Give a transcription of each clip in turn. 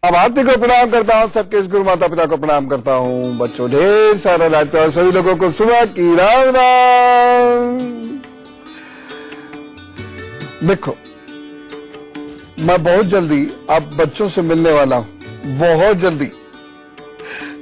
अब आरती को प्रणाम करता हूँ, सबके गुरु माता पिता को प्रणाम करता हूँ, बच्चों ढेर सारा लाइट और सभी लोगों को सुबह की राम राम। देखो, मैं बहुत जल्दी आप बच्चों से मिलने वाला हूँ, बहुत जल्दी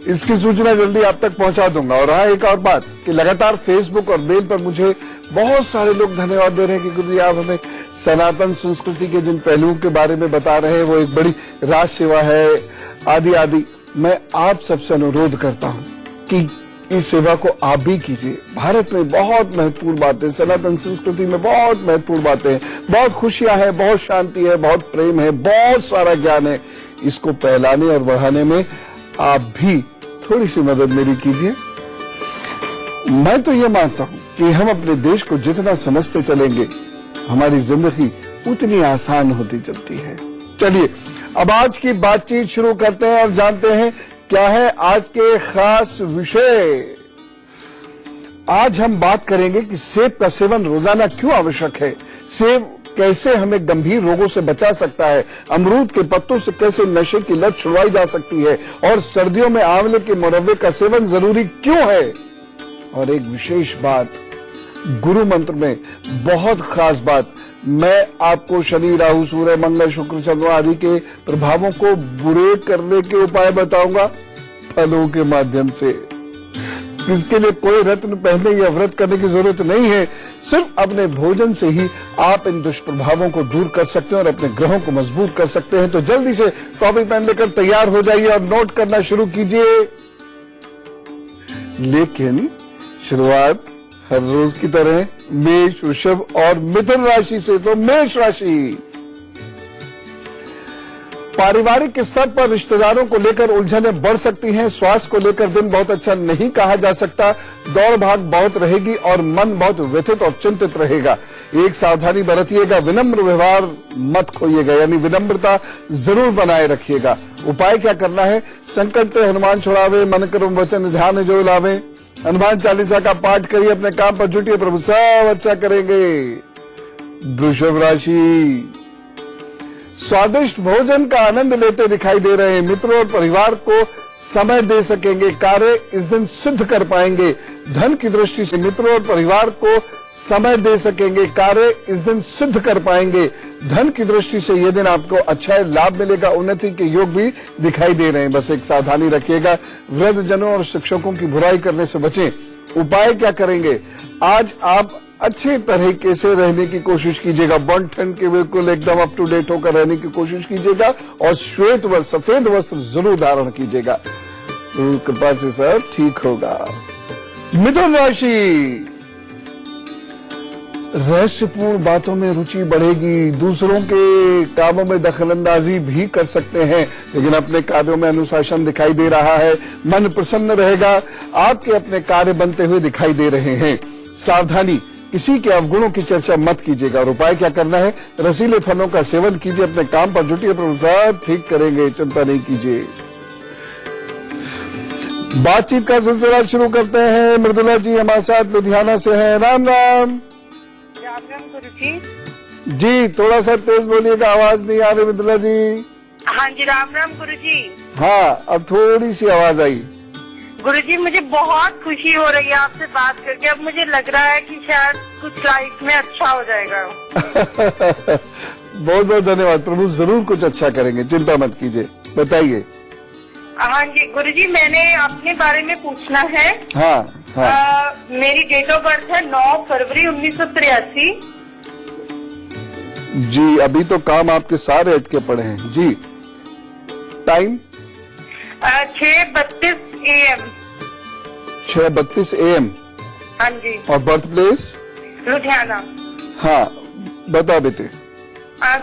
इसकी सूचना जल्दी आप तक पहुंचा दूंगा। और हाँ, एक और बात कि लगातार फेसबुक और मेल पर मुझे बहुत सारे लोग धन्यवाद दे रहे हैं कि गुरु जी आप हमें सनातन संस्कृति के जिन पहलुओं के बारे में बता रहे हैं वो एक बड़ी राज सेवा है, आदि आदि। मैं आप सबसे अनुरोध करता हूं कि इस सेवा को आप भी कीजिए। भारत में बहुत महत्वपूर्ण बातें, सनातन संस्कृति में बहुत महत्वपूर्ण बातें हैं, बहुत खुशियां हैं, बहुत शांति है, बहुत प्रेम है, बहुत सारा ज्ञान है। इसको फैलाने और बढ़ाने में आप भी थोड़ी सी मदद मेरी कीजिए। मैं तो ये मानता हूं कि हम अपने देश को जितना समझते चलेंगे हमारी जिंदगी उतनी आसान होती चलती है। चलिए अब आज की बातचीत शुरू करते हैं और जानते हैं क्या है आज के खास विषय। आज हम बात करेंगे कि सेब का सेवन रोजाना क्यों आवश्यक है, सेब कैसे हमें गंभीर रोगों से बचा सकता है, अमरूद के पत्तों से कैसे नशे की लत छुड़वाई जा सकती है, और सर्दियों में आंवले के मुरब्बे का सेवन जरूरी क्यों है। और एक विशेष बात, गुरु मंत्र में बहुत खास बात, मैं आपको शनि राहु सूर्य मंगल शुक्र चंद्रमा आदि के प्रभावों को बुरे करने के उपाय बताऊंगा फलों के माध्यम से। इसके लिए कोई रत्न पहनने या व्रत करने की जरूरत नहीं है, सिर्फ अपने भोजन से ही आप इन दुष्प्रभावों को दूर कर सकते हैं और अपने ग्रहों को मजबूत कर सकते हैं। तो जल्दी से कॉपी पेन लेकर तैयार हो जाइए और नोट करना शुरू कीजिए। लेकिन शुरुआत हर रोज की तरह मेष, वृषभ और मिथुन राशि से। तो मेष राशि, पारिवारिक स्तर पर रिश्तेदारों को लेकर उलझनें बढ़ सकती हैं। स्वास्थ्य को लेकर दिन बहुत अच्छा नहीं कहा जा सकता। दौड़ भाग बहुत रहेगी और मन बहुत व्यथित और चिंतित रहेगा। एक सावधानी बरतिएगा, विनम्र व्यवहार मत खोइएगा, यानी विनम्रता जरूर बनाए रखिएगा। उपाय क्या करना है, संकट पे हनुमान छुड़ावे, मन कर्म वचन ध्यान जो लावे। हनुमान चालीसा का पाठ करिए, अपने काम पर जुटिए, प्रभु सब अच्छा करेंगे। वृषभ राशि, स्वादिष्ट भोजन का आनंद लेते दिखाई दे रहे हैं। मित्रों और परिवार को समय दे सकेंगे, कार्य इस दिन सिद्ध कर पाएंगे। धन की दृष्टि से मित्रों और परिवार को समय दे सकेंगे, कार्य इस दिन सिद्ध कर पाएंगे। धन की दृष्टि से यह दिन आपको अच्छा लाभ मिलेगा, उन्नति के योग भी दिखाई दे रहे हैं। बस एक सावधानी रखिएगा, वृद्धजनों और शिक्षकों की बुराई करने से बचें। उपाय क्या करेंगे, आज आप अच्छे तरीके से रहने की कोशिश कीजिएगा, बॉन ठंड के बिल्कुल एकदम अप टू डेट होकर रहने की कोशिश कीजिएगा और श्वेत व सफेद वस्त्र जरूर धारण कीजिएगा, तो कृपा से सब ठीक होगा। मिथुन राशि, रहस्यपूर्ण बातों में रुचि बढ़ेगी, दूसरों के कामों में दखलंदाजी भी कर सकते हैं, लेकिन अपने कार्यों में अनुशासन दिखाई दे रहा है। मन प्रसन्न रहेगा, आपके अपने कार्य बनते हुए दिखाई दे रहे हैं। सावधानी, किसी के अवगुणों की चर्चा मत कीजिएगा। और उपाय क्या करना है, रसीले फलों का सेवन कीजिए, अपने काम पर जुटिए, प्रभु सब ठीक करेंगे, चिंता नहीं कीजिए। बातचीत का सिलसिला शुरू करते हैं। मृदुला जी हमारे साथ लुधियाना से हैं। राम राम। राम राम गुरु जी। जी थोड़ा सा तेज बोलिएगा, आवाज नहीं आ रही मृदुला जी। हाँ जी, राम राम गुरु जी। हाँ अब थोड़ी सी आवाज आई। गुरुजी मुझे बहुत खुशी हो रही है आपसे बात करके। अब मुझे लग रहा है कि शायद कुछ लाइफ में अच्छा हो जाएगा। बहुत बहुत धन्यवाद, प्रभु जरूर कुछ अच्छा करेंगे, चिंता मत कीजिए, बताइए। हाँ जी गुरुजी, मैंने अपने बारे में पूछना है। हाँ, हाँ। मेरी डेट ऑफ बर्थ है 9 फरवरी 1983। जी अभी तो काम आपके सारे अटके पड़े हैं जी। Time 6:32 AM। 6:32 AM। हाँ जी। और बर्थ प्लेस लुधियाना। हाँ बता बेटे।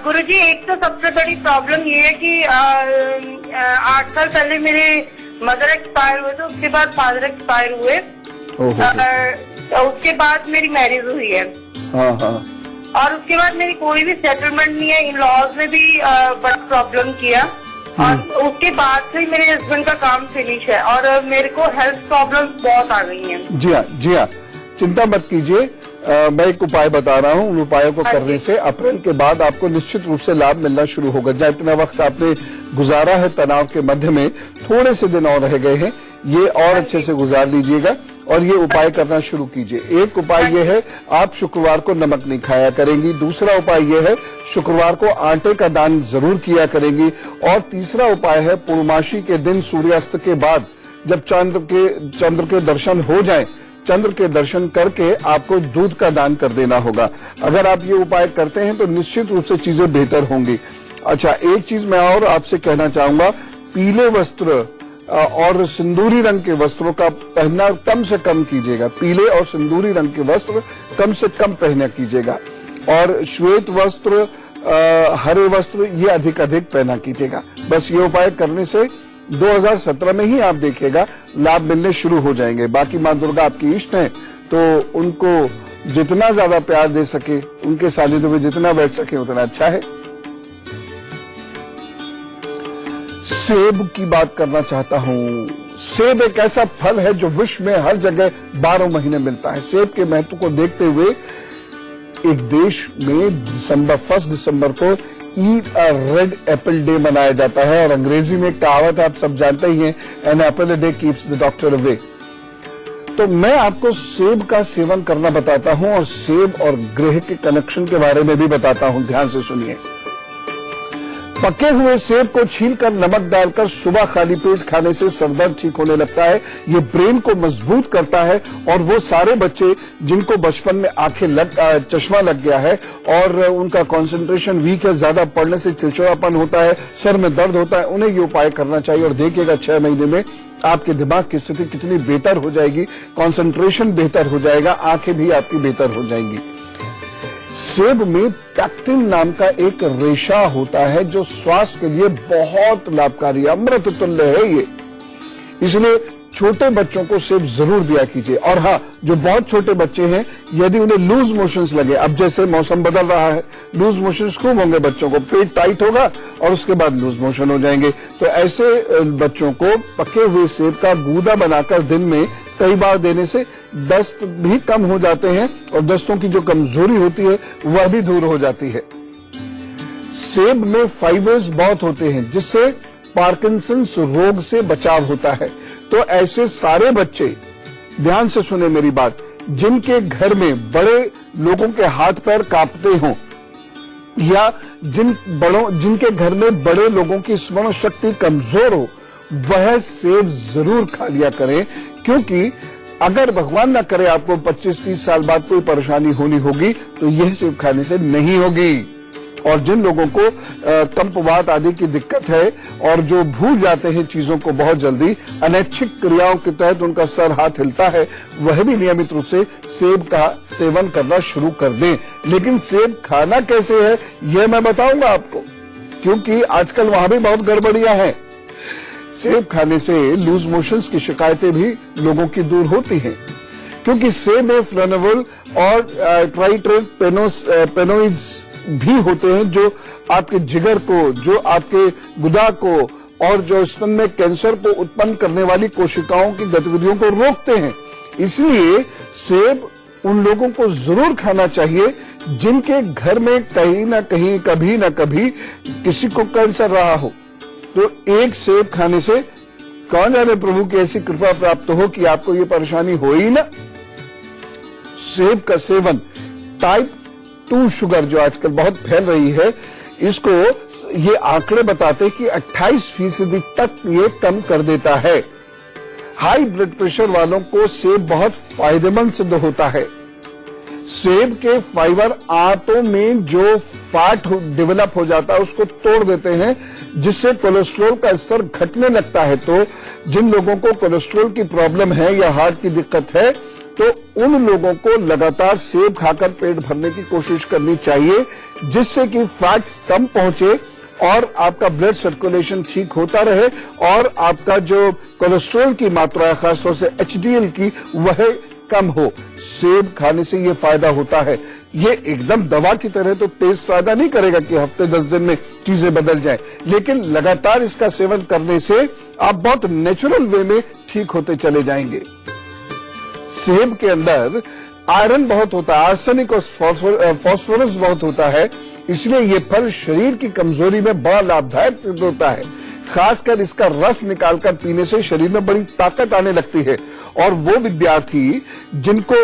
गुरुजी एक तो सबसे बड़ी प्रॉब्लम ये है कि 8 साल पहले मेरे मदर एक्सपायर हुए थे, उसके बाद फादर एक्सपायर हुए। उसके बाद मेरी मैरिज हुई है। हाँ हाँ। और उसके बाद मेरी कोई भी सेटलमेंट नहीं है। इन लॉज में भी बड़ा प्रॉब्लम किया और उसके बाद से मेरे हस्बैंड का काम फिनिश है और मेरे को हेल्थ प्रॉब्लम बहुत आ गई हैं। जी हाँ, चिंता मत कीजिए। मैं एक उपाय बता रहा हूं, उन उपायों को करने से अप्रैल के बाद आपको निश्चित रूप से लाभ मिलना शुरू होगा। जहाँ इतना वक्त आपने गुजारा है तनाव के मध्य में, थोड़े से दिन और रह गए हैं, ये और अच्छे से गुजार लीजिएगा और ये उपाय करना शुरू कीजिए। एक उपाय ये है, आप शुक्रवार को नमक नहीं खाया करेंगी। दूसरा उपाय ये है, शुक्रवार को आटे का दान जरूर किया करेंगी। और तीसरा उपाय है, पूर्णमासी के दिन सूर्यास्त के बाद जब चंद्र के दर्शन हो जाएं, चंद्र के दर्शन करके आपको दूध का दान कर देना होगा। अगर आप ये उपाय करते हैं तो निश्चित रूप से चीजें बेहतर होंगी। अच्छा, एक चीज मैं और आपसे कहना चाहूंगा, पीले वस्त्र और सिंदूरी रंग के वस्त्रों का पहनना कम से कम कीजिएगा। पीले और सिंदूरी रंग के वस्त्र कम से कम पहना कीजिएगा और श्वेत वस्त्र, हरे वस्त्र ये अधिक पहना कीजिएगा। बस ये उपाय करने से 2017 में ही आप देखिएगा लाभ मिलने शुरू हो जाएंगे। बाकी मां दुर्गा आपकी इष्ट हैं, तो उनको जितना ज्यादा प्यार दे सके, उनके सानिध्य में जितना बैठ सके उतना अच्छा है। सेब की बात करना चाहता हूं। सेब एक ऐसा फल है जो विश्व में हर जगह 12 महीने मिलता है। सेब के महत्व को देखते हुए एक देश में 1 दिसंबर को ईट अ रेड एप्पल डे मनाया जाता है और अंग्रेजी में कहावत आप सब जानते ही हैं, an apple a day keeps the doctor away. तो मैं आपको सेब का सेवन करना बताता हूं और सेब और ग्रह के कनेक्शन के बारे में भी बताता हूं। ध्यान से सुनिए। पके हुए सेब को छीलकर नमक डालकर सुबह खाली पेट खाने से सरदर्द ठीक होने लगता है। ये ब्रेन को मजबूत करता है और वो सारे बच्चे जिनको बचपन में चश्मा लग गया है और उनका कंसंट्रेशन वीक है, ज्यादा पढ़ने से चिड़चिड़ापन होता है, सर में दर्द होता है, उन्हें ये उपाय करना चाहिए। और देखिएगा 6 महीने में आपके दिमाग की स्थिति कितनी बेहतर हो जाएगी, कंसंट्रेशन बेहतर हो जाएगा, आंखें भी आपकी बेहतर हो जाएंगी। सेब में पैक्टिन नाम का एक रेशा होता है जो स्वास्थ्य के लिए बहुत लाभकारी, अमृत तुल्य है ये। इसलिए छोटे बच्चों को सेब जरूर दिया कीजिए। और हाँ, जो बहुत छोटे बच्चे हैं, यदि उन्हें लूज मोशंस लगे, अब जैसे मौसम बदल रहा है, लूज मोशंस खूब होंगे बच्चों को, पेट टाइट होगा और उसके बाद लूज मोशन हो जाएंगे, तो ऐसे बच्चों को पके हुए सेब का गूदा बनाकर दिन में कई बार देने से दस्त भी कम हो जाते हैं और दस्तों की जो कमजोरी होती है वह भी दूर हो जाती है। सेब में फाइबर्स बहुत होते हैं जिससे पार्किंसंस रोग से बचाव होता है। तो ऐसे सारे बच्चे, ध्यान से सुने मेरी बात, जिनके घर में बड़े लोगों के हाथ पैर कांपते हों या जिनके घर में बड़े लोगों की स्मरण शक्ति कमजोर हो, वह सेब जरूर खा लिया करें। क्योंकि अगर भगवान ना करे आपको 25-30 साल बाद कोई परेशानी होनी होगी तो यह सेब खाने से नहीं होगी। और जिन लोगों को कंपवात आदि की दिक्कत है और जो भूल जाते हैं चीजों को बहुत जल्दी, अनैच्छिक क्रियाओं के तहत उनका सर हाथ हिलता है, वह भी नियमित रूप से सेब का सेवन करना शुरू कर दें। लेकिन सेब खाना कैसे है यह मैं बताऊंगा आपको, क्योंकि आजकल वहां भी बहुत गड़बड़ियां हैं। सेब खाने से लूज मोशंस की शिकायतें भी लोगों की दूर होती हैं, क्योंकि सेब में फ्लेवोनोल और ट्राइटेरोपेनोइड्स भी होते हैं जो आपके जिगर को, जो आपके गुदा को और जो स्तन में कैंसर को उत्पन्न करने वाली कोशिकाओं की गतिविधियों को रोकते हैं। इसलिए सेब उन लोगों को जरूर खाना चाहिए जिनके घर में कहीं ना कहीं, कभी ना कभी किसी को कैंसर रहा हो। तो एक सेब खाने से कौन जाने प्रभु की ऐसी कृपा प्राप्त हो कि आपको ये परेशानी हो ही ना। सेब का सेवन टाइप 2 शुगर जो आजकल बहुत फैल रही है, इसको ये आंकड़े बताते कि 28% तक ये कम कर देता है। हाई ब्लड प्रेशर वालों को सेब बहुत फायदेमंद सिद्ध होता है। सेब के फाइबर आंतों में जो फैट डेवलप हो जाता है उसको तोड़ देते हैं, जिससे कोलेस्ट्रॉल का स्तर घटने लगता है। तो जिन लोगों को कोलेस्ट्रॉल की प्रॉब्लम है या हार्ट की दिक्कत है, तो उन लोगों को लगातार सेब खाकर पेट भरने की कोशिश करनी चाहिए, जिससे कि फैट्स कम पहुंचे और आपका ब्लड सर्कुलेशन ठीक होता रहे और आपका जो कोलेस्ट्रॉल की मात्रा है, खासतौर से एचडीएल की, वह कम हो। सेब खाने से ये फायदा होता है। ये एकदम दवा की तरह तो तेज फायदा नहीं करेगा कि हफ्ते 10 दिन में चीजें बदल जाएं, लेकिन लगातार इसका सेवन करने से आप बहुत नेचुरल वे में ठीक होते चले जाएंगे। सेब के अंदर आयरन बहुत होता है, आर्सेनिक और फास्फोरस बहुत होता है, इसलिए ये फल शरीर की कमजोरी में बड़ा लाभदायक सिद्ध होता है। खासकर इसका रस निकालकर पीने से शरीर में बड़ी ताकत आने लगती है। और वो विद्यार्थी जिनको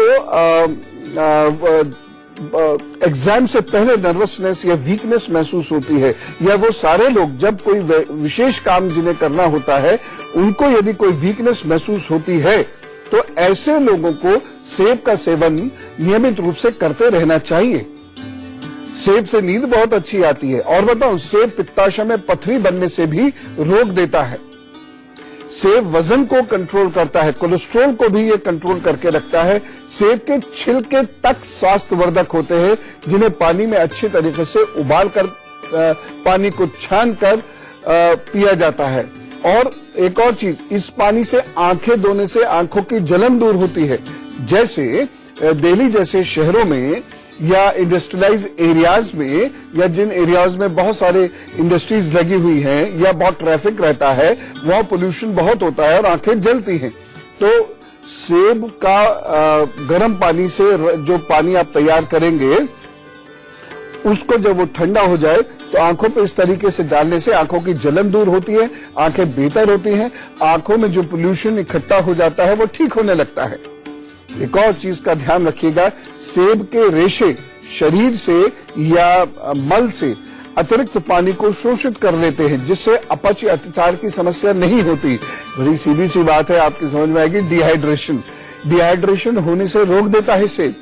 एग्जाम से पहले नर्वसनेस या वीकनेस महसूस होती है, या वो सारे लोग जब कोई विशेष काम जिन्हें करना होता है उनको यदि कोई वीकनेस महसूस होती है, तो ऐसे लोगों को सेब का सेवन नियमित रूप से करते रहना चाहिए। सेब से नींद बहुत अच्छी आती है। और बताऊं, सेब पित्ताशय में पथरी बनने से भी रोक देता है। सेब वजन को कंट्रोल करता है, कोलेस्ट्रॉल को भी ये कंट्रोल करके रखता है। सेब के छिलके तक स्वास्थ्यवर्धक होते हैं, जिन्हें पानी में अच्छी तरीके से उबालकर पानी को छानकर पिया जाता है। और एक और चीज, इस पानी से आंखें धोने से आंखों की जलन दूर होती है। जैसे दिल्ली जैसे शहरों में या इंडस्ट्रियलाइज एरियाज में, या जिन एरियाज में बहुत सारे इंडस्ट्रीज लगी हुई हैं या बहुत ट्रैफिक रहता है, वहां पोल्यूशन बहुत होता है और आंखें जलती हैं। तो सेब का गर्म पानी से जो पानी आप तैयार करेंगे, उसको जब वो ठंडा हो जाए तो आंखों पे इस तरीके से डालने से आंखों की जलन दूर होती है, आंखें बेहतर होती हैं, आंखों में जो पोल्यूशन इकट्ठा हो जाता है वो ठीक होने लगता है। एक और चीज का ध्यान रखिएगा, सेब के रेशे शरीर से या मल से अतिरिक्त पानी को शोषित कर लेते हैं, जिससे अपच या अतिसार की समस्या नहीं होती। बड़ी सीधी सी बात है, आपकी समझ में आएगी। डिहाइड्रेशन होने से रोक देता है सेब।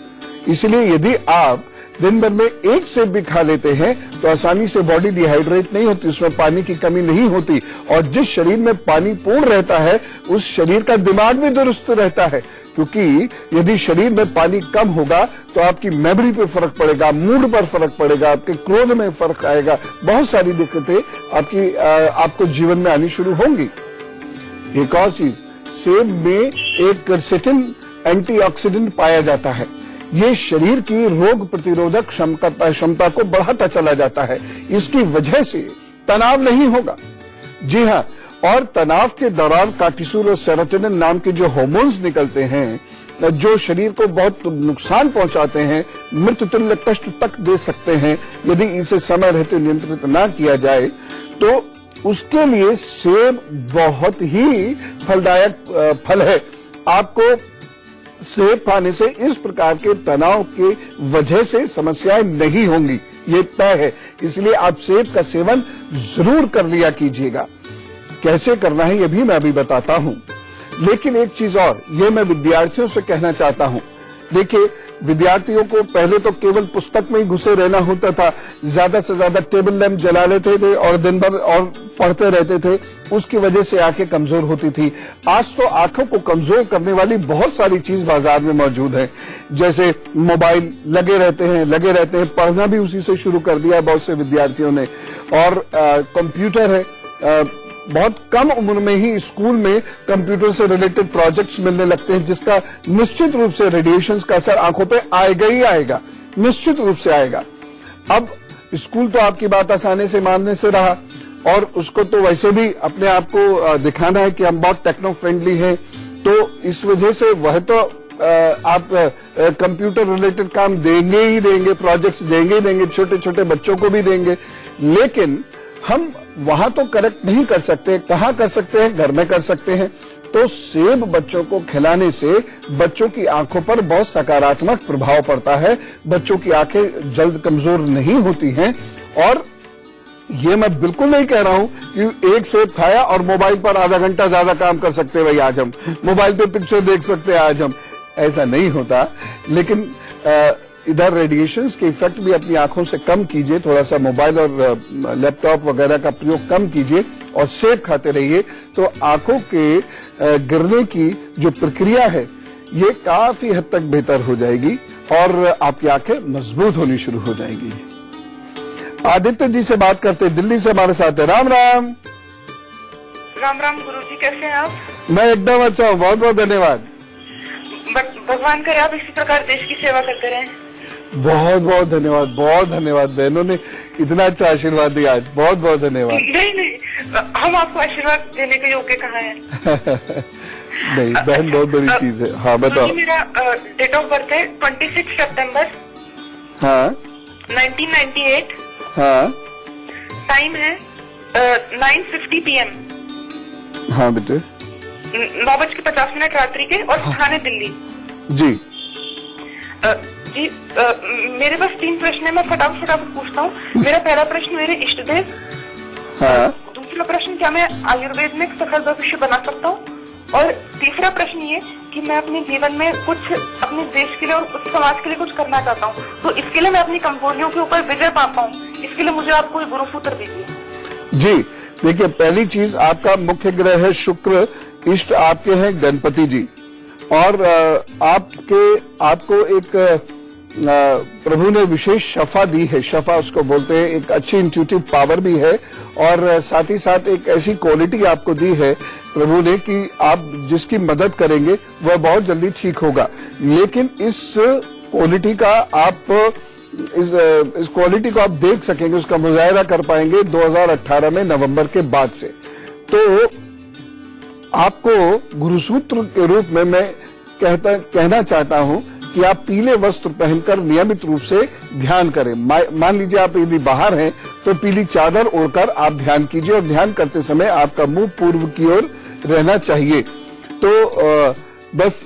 इसलिए यदि आप दिन भर में एक सेब भी खा लेते हैं तो आसानी से बॉडी डिहाइड्रेट नहीं होती, उसमें पानी की कमी नहीं होती। और जिस शरीर में पानी पूर्ण रहता है उस शरीर का दिमाग भी दुरुस्त रहता है, क्योंकि यदि शरीर में पानी कम होगा तो आपकी मेमोरी पे फर्क पड़ेगा, मूड पर फर्क पड़ेगा, आपके क्रोध में फर्क आएगा, बहुत सारी दिक्कतें आपको जीवन में आनी शुरू होंगी। एक और चीज, सेब में एक क्वेरसेटिन एंटीऑक्सीडेंट पाया जाता है। ये शरीर की रोग प्रतिरोधक क्षमता को बढ़ाता चला जाता है। इसकी वजह से तनाव नहीं होगा। जी हाँ, और तनाव के दौरान कार्टिसोल और सेरोटोनिन नाम के जो हार्मोन्स निकलते हैं, जो शरीर को बहुत नुकसान पहुंचाते हैं, मृत्युतुल्य कष्ट तक दे सकते हैं, यदि इसे समय रहते नियंत्रित ना किया जाए, तो उसके लिए सेब बहुत ही फलदायक फल है। आपको सेब खाने से इस प्रकार के तनाव के वजह से समस्याएं नहीं होंगी, ये तय है। इसलिए आप सेब का सेवन जरूर कर लिया कीजिएगा। कैसे करना है ये भी मैं अभी बताता हूं, लेकिन एक चीज और, ये मैं विद्यार्थियों से कहना चाहता हूं। देखिए, विद्यार्थियों को पहले तो केवल पुस्तक में ही घुसे रहना होता था, ज्यादा से ज्यादा टेबल लैंप जला लेते थे और दिन भर और पढ़ते रहते थे, उसकी वजह से आंखें कमजोर होती थी। आज तो आंखों को कमजोर करने वाली बहुत सारी चीज बाजार में मौजूद है। जैसे मोबाइल लगे रहते हैं, पढ़ना भी उसी से शुरू कर दिया है बहुत से विद्यार्थियों ने। और कंप्यूटर है, बहुत कम उम्र में ही स्कूल में कंप्यूटर से रिलेटेड प्रोजेक्ट्स मिलने लगते हैं, जिसका निश्चित रूप से रेडिएशंस का असर आंखों पे आएगा ही आएगा, निश्चित रूप से आएगा। अब स्कूल तो आपकी बात आसानी से मानने से रहा, और उसको तो वैसे भी अपने आप को दिखाना है कि हम बहुत टेक्नो फ्रेंडली हैं, तो इस वजह से वह तो आप कंप्यूटर रिलेटेड काम देंगे ही देंगे, प्रोजेक्ट्स देंगे ही देंगे, छोटे छोटे बच्चों को भी देंगे। लेकिन हम वहां तो करेक्ट नहीं कर सकते। कहां कर सकते हैं? घर में कर सकते हैं। तो सेब बच्चों को खिलाने से बच्चों की आंखों पर बहुत सकारात्मक प्रभाव पड़ता है, बच्चों की आंखें जल्द कमजोर नहीं होती हैं। और ये मैं बिल्कुल नहीं कह रहा हूं कि एक सेब खाया और मोबाइल पर आधा घंटा ज्यादा काम कर सकते हैं, भाई आज हम मोबाइल पे पिक्चर देख सकते हैं, आज हम, ऐसा नहीं होता। लेकिन इधर रेडिएशंस के इफेक्ट भी अपनी आंखों से कम कीजिए, थोड़ा सा मोबाइल और लैपटॉप वगैरह का प्रयोग कम कीजिए और सेब खाते रहिए, तो आंखों के गिरने की जो प्रक्रिया है ये काफी हद तक बेहतर हो जाएगी और आपकी आंखें मजबूत होनी शुरू हो जाएंगी। आदित्य जी से बात करते, दिल्ली से हमारे साथ है। राम राम। राम राम गुरुजी, कैसे हैं आप? मैं एकदम अच्छा हूँ, बहुत बहुत धन्यवाद। भगवान करे आप इसी प्रकार देश की सेवा करते रहें। बहुत बहुत धन्यवाद, बहुत धन्यवाद। बहनों ने इतना अच्छा आशीर्वाद दिया आज, बहुत बहुत धन्यवाद। नहीं, हम आपको आशीर्वाद देने के योग्य कहाँ हैं? नहीं बहन, बहुत बड़ी चीज है। हाँ बताओ। गुरुजी मेरा डेट ऑफ बर्थ है 26 सितंबर हाँ 1998। हाँ टाइम है 9:50 PM। हाँ बेटे। 9:50 रात्रि के, और थाने दिल्ली। जी जी मेरे पास 3 प्रश्न है, मैं फटाफट पूछता हूँ। मेरा पहला प्रश्न मेरे इष्ट देव। हाँ दूसरा प्रश्न, क्या मैं आयुर्वेद में एक सफल भविष्य बना सकता हूँ? और तीसरा प्रश्न ये कि मैं अपने जीवन में कुछ अपने देश के लिए और उस समाज के लिए कुछ करना चाहता हूँ, तो इसके लिए मैं अपनी कमजोरियों के ऊपर विजय पा पाऊँ, इसके लिए मुझे आप कोई गुरु सूत्र दीजिए। जी देखिए, पहली चीज आपका मुख्य ग्रह है शुक्र, इष्ट आपके हैं गणपति जी, और आपको एक प्रभु ने विशेष शफा दी है। शफा उसको बोलते हैं, एक अच्छी इंट्यूटिव पावर भी है, और साथ ही साथ एक ऐसी क्वालिटी आपको दी है प्रभु ने कि आप जिसकी मदद करेंगे वह बहुत जल्दी ठीक होगा। लेकिन इस क्वालिटी का आप इस क्वालिटी को आप देख सकेंगे, उसका मुजाहिरा कर पाएंगे 2018 में नवंबर के बाद से। तो आपको गुरुसूत्र के रूप में मैं कहना चाहता हूं कि आप पीले वस्त्र पहनकर नियमित रूप से ध्यान करें। मान लीजिए आप यदि बाहर हैं तो पीली चादर ओढ़कर आप ध्यान कीजिए, और ध्यान करते समय आपका मुंह पूर्व की ओर रहना चाहिए। तो बस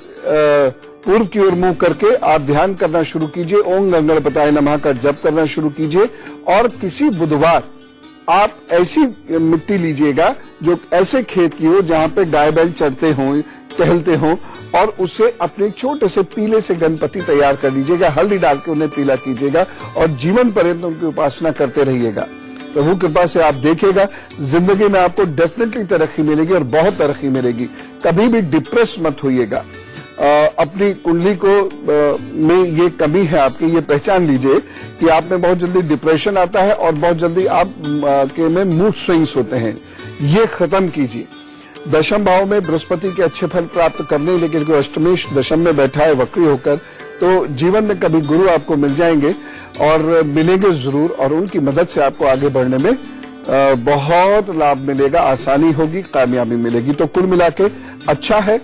पूर्व की ओर मुंह करके आप ध्यान करना शुरू कीजिए। ओम गंगणपताय नमः का जप करना शुरू कीजिए, और किसी बुधवार आप ऐसी मिट्टी लीजिएगा जो ऐसे खेत की हो जहां पे गाय बैल चरते हों, टहलते हों, और उससे अपने छोटे से पीले से गणपति तैयार कर लीजिएगा। हल्दी डाल के उन्हें पीला कीजिएगा, और जीवन पर्यंत उनकी उपासना करते रहिएगा। प्रभु कृपा से आप देखिएगा जिंदगी में आपको डेफिनेटली तरक्की मिलेगी, और बहुत तरक्की मिलेगी। कभी भी डिप्रेस मत होइएगा। अपनी कुंडली को में ये कमी है आपकी, ये पहचान लीजिए कि आप में बहुत जल्दी डिप्रेशन आता है, और बहुत जल्दी आप के में मूड स्विंग्स होते हैं। ये खत्म कीजिए। दशम भाव में बृहस्पति के अच्छे फल प्राप्त करने, लेकिन कोई अष्टमेश दशम में बैठा है वक्री होकर, तो जीवन में कभी गुरु आपको मिल जाएंगे, और मिलेंगे जरूर, और उनकी मदद से आपको आगे बढ़ने में बहुत लाभ मिलेगा, आसानी होगी, कामयाबी मिलेगी। तो कुल मिला के अच्छा है,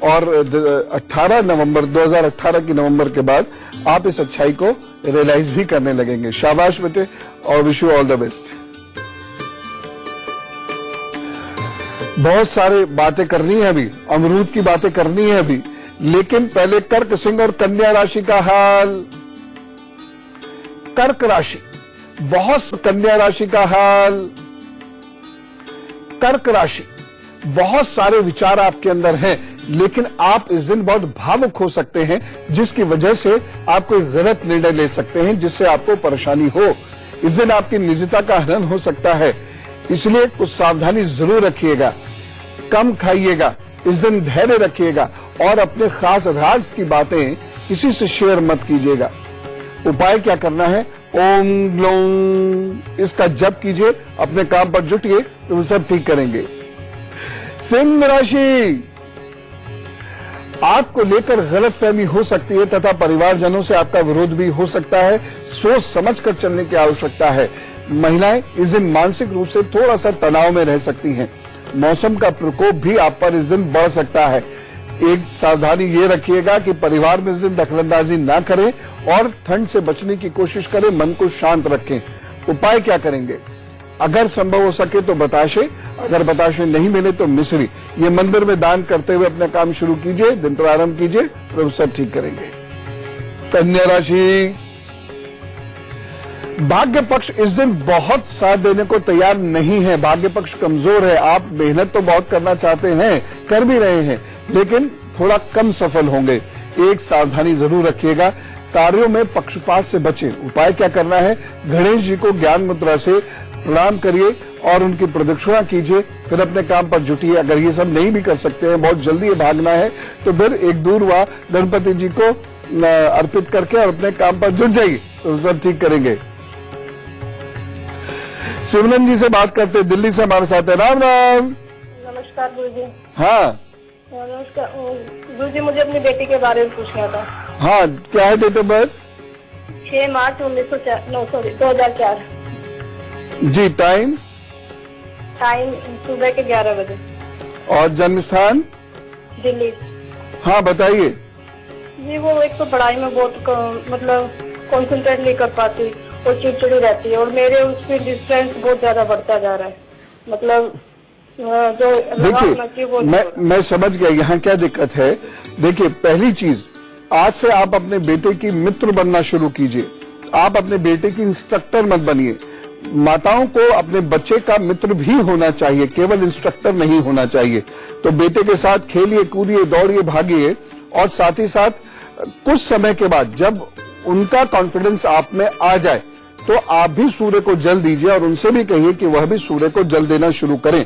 और 18 नवंबर 2018 की नवंबर के बाद आप इस अच्छाई को रियलाइज भी करने लगेंगे। शाबाश बेटे, और wish you all the best. बहुत सारे बातें करनी है अभी, अमरूद की बातें करनी है अभी, लेकिन पहले कर्क, सिंह और कन्या राशि का हाल। कर्क राशि बहुत, कन्या राशि का हाल। कर्क राशि बहुत सारे विचार आपके अंदर हैं, लेकिन आप इस दिन बहुत भावुक हो सकते हैं, जिसकी वजह से आप कोई गलत निर्णय ले सकते हैं, जिससे आपको परेशानी हो। इस दिन आपकी निजता का हनन हो सकता है, इसलिए कुछ सावधानी जरूर रखिएगा। कम खाइएगा, इस दिन धैर्य रखिएगा, और अपने खास राज की बातें किसी से शेयर मत कीजिएगा। उपाय क्या करना है? ओम ग्लोम इसका जप कीजिए, अपने काम पर जुटिए, तो सब ठीक करेंगे। सिंह राशि, आपको लेकर गलतफहमी हो सकती है, तथा परिवारजनों से आपका विरोध भी हो सकता है। सोच समझकर चलने की आवश्यकता है। महिलाएं इस दिन मानसिक रूप से थोड़ा सा तनाव में रह सकती हैं। मौसम का प्रकोप भी आप पर इस दिन बढ़ सकता है। एक सावधानी ये रखिएगा कि परिवार में इस दिन दखलंदाजी ना करें, और ठंड से बचने की कोशिश करें, मन को शांत रखें। उपाय क्या करेंगे? अगर संभव हो सके तो बताशे, अगर बताशे नहीं मिले तो मिश्री। ये मंदिर में दान करते हुए अपना काम शुरू कीजिए, दिन प्रारंभ कीजिए, प्रभु सब ठीक करेंगे। कन्या राशि, भाग्य पक्ष इस दिन बहुत साथ देने को तैयार नहीं है। भाग्य पक्ष कमजोर है। आप मेहनत तो बहुत करना चाहते हैं, कर भी रहे हैं, लेकिन थोड़ा कम सफल होंगे। एक सावधानी जरूर रखिएगा, कार्यों में पक्षपात से बचें। उपाय क्या करना है? गणेश जी को ज्ञान मुद्रा से प्रणाम करिए और उनकी प्रदक्षिणा कीजिए, फिर अपने काम पर जुटिए। अगर ये सब नहीं भी कर सकते हैं, बहुत जल्दी भागना है, तो फिर एक दूरवा गणपति जी को अर्पित करके और अपने काम पर जुट जाइए, तो सब ठीक करेंगे। शिवनंद जी से बात करते, दिल्ली से हमारे साथ है। राम राम। नमस्कार गुरु जी। हाँ नमस्कार गुरु जी, मुझे अपनी बेटी के बारे में पूछना था। हाँ, क्या है डेट ऑफ बर्थ? 6 मार्च 2004। जी, टाइम सुबह के 11 बजे। और जन्म स्थान? दिल्ली। हाँ बताइए। जी वो एक तो पढ़ाई में बहुत मतलब कंसंट्रेट नहीं कर पाती और चिड़चिड़ी रहती है, और मेरे उसमें डिस्टेंस बहुत ज्यादा बढ़ता जा रहा है। मतलब जो देखिए मैं समझ गया यहाँ क्या दिक्कत है। देखिए पहली चीज, आज से आप अपने बेटे की मित्र बनना शुरू कीजिए। आप अपने बेटे की इंस्ट्रक्टर मत बनिए। माताओं को अपने बच्चे का मित्र भी होना चाहिए, केवल इंस्ट्रक्टर नहीं होना चाहिए। तो बेटे के साथ खेलिए, कूदिए, दौड़िए, भागिए, और साथ ही साथ कुछ समय के बाद जब उनका कॉन्फिडेंस आप में आ जाए तो आप भी सूर्य को जल दीजिए और उनसे भी कहिए कि वह भी सूर्य को जल देना शुरू करें।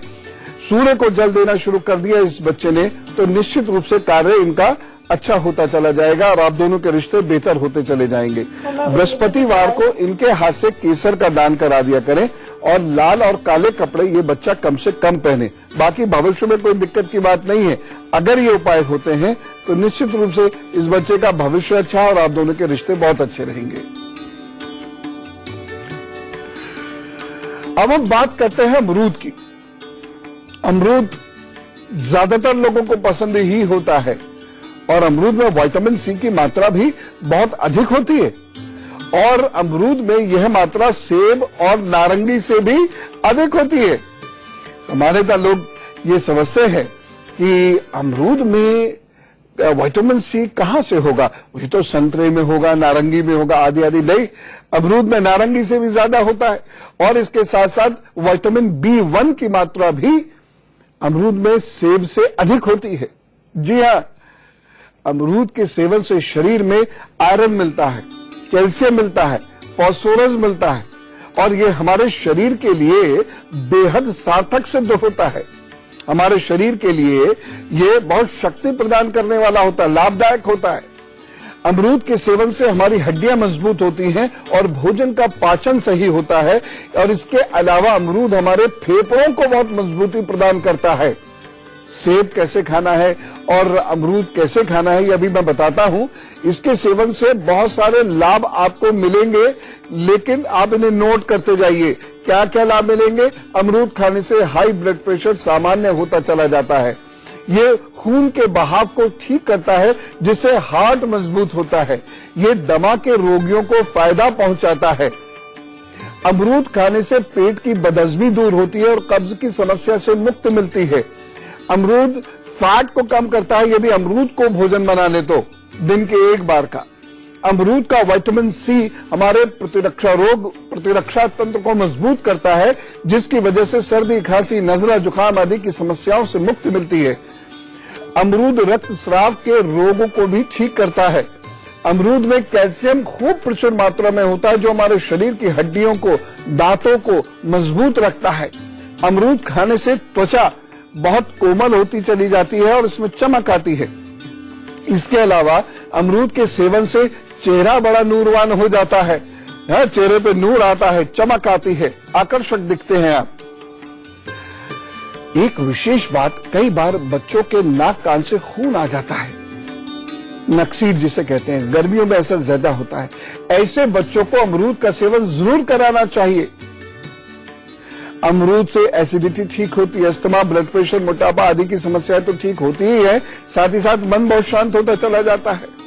सूर्य को जल देना शुरू कर दिया इस बच्चे ने तो निश्चित रूप से कार्य इनका अच्छा होता चला जाएगा और आप दोनों के रिश्ते बेहतर होते चले जाएंगे। बृहस्पतिवार को इनके हाथ से केसर का दान करा दिया करें और लाल और काले कपड़े ये बच्चा कम से कम पहने। बाकी भविष्य में कोई दिक्कत की बात नहीं है। अगर ये उपाय होते हैं तो निश्चित रूप से इस बच्चे का भविष्य अच्छा और आप दोनों के रिश्ते बहुत अच्छे रहेंगे। अब हम बात करते हैं अमरूद की। अमरूद ज्यादातर लोगों को पसंद ही होता है और अमरूद में विटामिन सी की मात्रा भी बहुत अधिक होती है और अमरूद में यह मात्रा सेब और नारंगी से भी अधिक होती है। हमारे तो लोग ये समझते हैं कि अमरूद में विटामिन सी कहां से होगा, वही तो संतरे में होगा, नारंगी में होगा, आदि आदि। नहीं, अमरूद में नारंगी से भी ज्यादा होता है और इसके साथ साथ विटामिन B1 की मात्रा भी अमरूद में सेब से अधिक होती है। जी हां, अमरूद के सेवन से शरीर में आयरन मिलता है, कैल्शियम मिलता है, फास्फोरस मिलता है और ये हमारे शरीर के लिए बेहद सार्थक सिद्ध होता है। हमारे शरीर के लिए ये बहुत शक्ति प्रदान करने वाला होता है, लाभदायक होता है। अमरूद के सेवन से हमारी हड्डियां मजबूत होती हैं और भोजन का पाचन सही होता है और इसके अलावा अमरूद हमारे फेफड़ों को बहुत मजबूती प्रदान करता है। सेब कैसे खाना है और अमरूद कैसे खाना है ये अभी मैं बताता हूं। इसके सेवन से बहुत सारे लाभ आपको मिलेंगे, लेकिन आप इन्हें नोट करते जाइए। क्या क्या लाभ मिलेंगे? अमरूद खाने से हाई ब्लड प्रेशर सामान्य होता चला जाता है। ये खून के बहाव को ठीक करता है जिससे हार्ट मजबूत होता है। ये दमा के रोगियों को फायदा पहुंचाता है। अमरूद खाने से पेट की बदहजमी दूर होती है और कब्ज की समस्या से मुक्ति मिलती है। अमरूद फैट को कम करता है यदि अमरूद को भोजन बना ले तो दिन के एक बार का। अमरूद का विटामिन सी हमारे प्रतिरक्षा तंत्र को मजबूत करता है जिसकी वजह से सर्दी, खांसी, नजला, जुकाम आदि की समस्याओं से मुक्ति मिलती है। अमरूद रक्तस्राव के रोगों को भी ठीक करता है। अमरूद में कैल्शियम खूब प्रचुर मात्रा में होता है जो हमारे शरीर की हड्डियों को, दांतों को मजबूत रखता है। अमरूद खाने से त्वचा बहुत कोमल होती चली जाती है और इसमें चमक आती है। इसके अलावा अमरूद के सेवन से चेहरा बड़ा नूरवान हो जाता है। चेहरे पे नूर आता है, चमक आती है, आकर्षक दिखते हैं आप। एक विशेष बात, कई बार बच्चों के नाक कान से खून आ जाता है, नक्सीर जिसे कहते हैं। गर्मियों में ऐसा ज्यादा होता है। ऐसे बच्चों को अमरूद का सेवन जरूर कराना चाहिए। अमरूद से एसिडिटी ठीक होती है, अस्थमा, ब्लड प्रेशर, मोटापा आदि की समस्याएं तो ठीक होती ही है, साथ ही साथ मन बहुत शांत होता चला जाता है।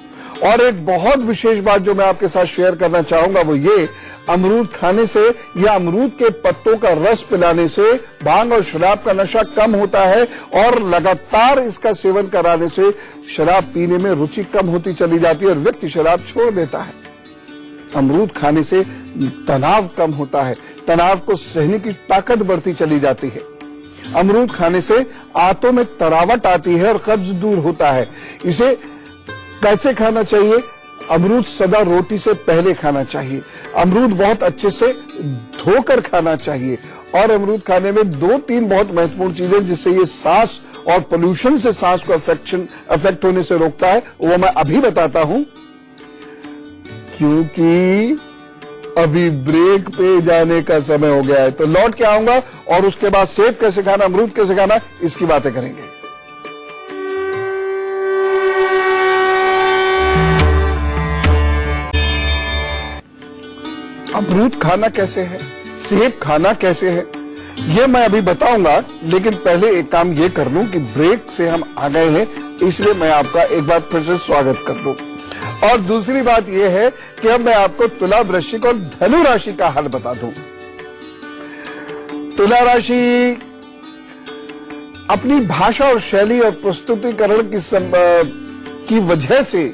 और एक बहुत विशेष बात जो मैं आपके साथ शेयर करना चाहूंगा वो ये, अमरूद खाने से या अमरूद के पत्तों का रस पिलाने से भांग और शराब का नशा कम होता है और लगातार इसका सेवन कराने से शराब पीने में रुचि कम होती चली जाती है और व्यक्ति शराब छोड़ देता है। अमरूद खाने से तनाव कम होता है, तनाव को सहने की ताकत बढ़ती चली जाती है। अमरूद खाने से आंतों में तरावट आती है और कब्ज दूर होता है। इसे कैसे खाना चाहिए? अमरूद सदा रोटी से पहले खाना चाहिए। अमरूद बहुत अच्छे से धोकर खाना चाहिए और अमरूद खाने में 2-3 बहुत महत्वपूर्ण चीजें जिससे ये सांस और पोल्यूशन से सांस को अफेक्ट होने से रोकता है, वो मैं अभी बताता हूं, क्योंकि अभी ब्रेक पे जाने का समय हो गया है। तो लौट के आऊंगा और उसके बाद सेब कैसे खाना, अमरूद कैसे खाना, इसकी बातें करेंगे। अमरूद खाना कैसे है, सेब खाना कैसे है, ये मैं अभी बताऊंगा, लेकिन पहले एक काम ये कर लूं कि ब्रेक से हम आ गए हैं, इसलिए मैं आपका एक बार फिर से स्वागत कर दूं। और दूसरी बात यह है कि अब मैं आपको तुला, वृश्चिक और धनु राशि का हाल बता दूं। तुला राशि अपनी भाषा और शैली और प्रस्तुतिकरण की वजह से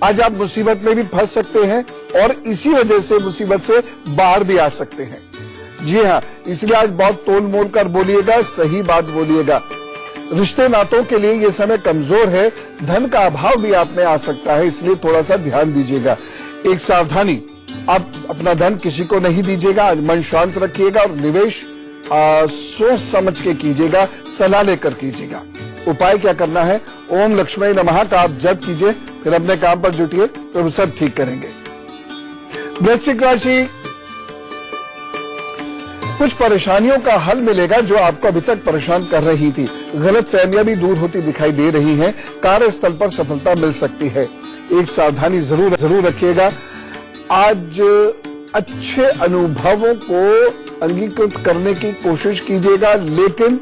आज आप मुसीबत में भी फंस सकते हैं और इसी वजह से मुसीबत से बाहर भी आ सकते हैं। जी हाँ, इसलिए आज बहुत तोल मोल कर बोलिएगा, सही बात बोलिएगा। रिश्ते नातों के लिए ये समय कमजोर है, धन का अभाव भी आप में आ सकता है, इसलिए थोड़ा सा ध्यान दीजिएगा। एक सावधानी, आप अपना धन किसी को नहीं दीजिएगा, आज मन शांत रखिएगा और निवेश सोच समझ के कीजिएगा, सलाह लेकर कीजिएगा। उपाय क्या करना है? ओम लक्ष्मी नमः का आप जप कीजिए, फिर अपने काम पर जुटिए तो सब ठीक करेंगे। वृश्चिक राशि, कुछ परेशानियों का हल मिलेगा जो आपको अभी तक परेशान कर रही थी। गलत फहमियां भी दूर होती दिखाई दे रही हैं। कार्यस्थल पर सफलता मिल सकती है। एक सावधानी जरूर रखिएगा। आज अच्छे अनुभवों को अंगीकृत करने की कोशिश कीजिएगा, लेकिन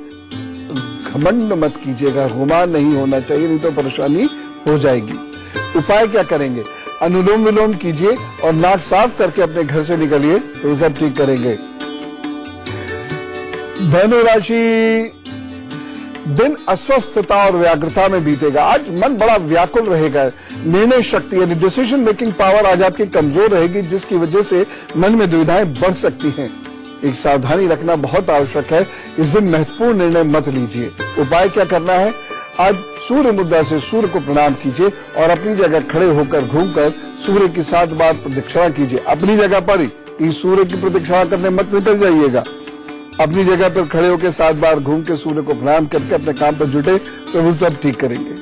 घमंड मत कीजिएगा। गुमान नहीं होना चाहिए, नहीं तो परेशानी हो जाएगी। उपाय क्या करेंगे? अनुलोम विलोम कीजिए और नाक साफ करके अपने घर से निकलिए तो सब ठीक करेंगे। धनु राशि, दिन अस्वस्थता और व्याग्रता में बीतेगा। आज मन बड़ा व्याकुल रहेगा। निर्णय शक्ति यानी डिसीजन मेकिंग पावर आज आपकी कमजोर रहेगी, जिसकी वजह से मन में दुविधाएं बढ़ सकती हैं। एक सावधानी रखना बहुत आवश्यक है। इस दिन महत्वपूर्ण निर्णय मत लीजिए। उपाय क्या करना है? आज सूर्य मुद्रा से सूर्य को प्रणाम कीजिए और अपनी जगह खड़े होकर घूमकर सूर्य की 7 बार प्रदक्षिणा कीजिए। अपनी जगह पर ही, सूर्य की प्रदक्षिणा करने मत निकल जाइएगा। अपनी जगह पर खड़े होकर 7 बार घूम के सूर्य को प्रणाम करके अपने काम पर जुटे तो वो सब ठीक करेंगे।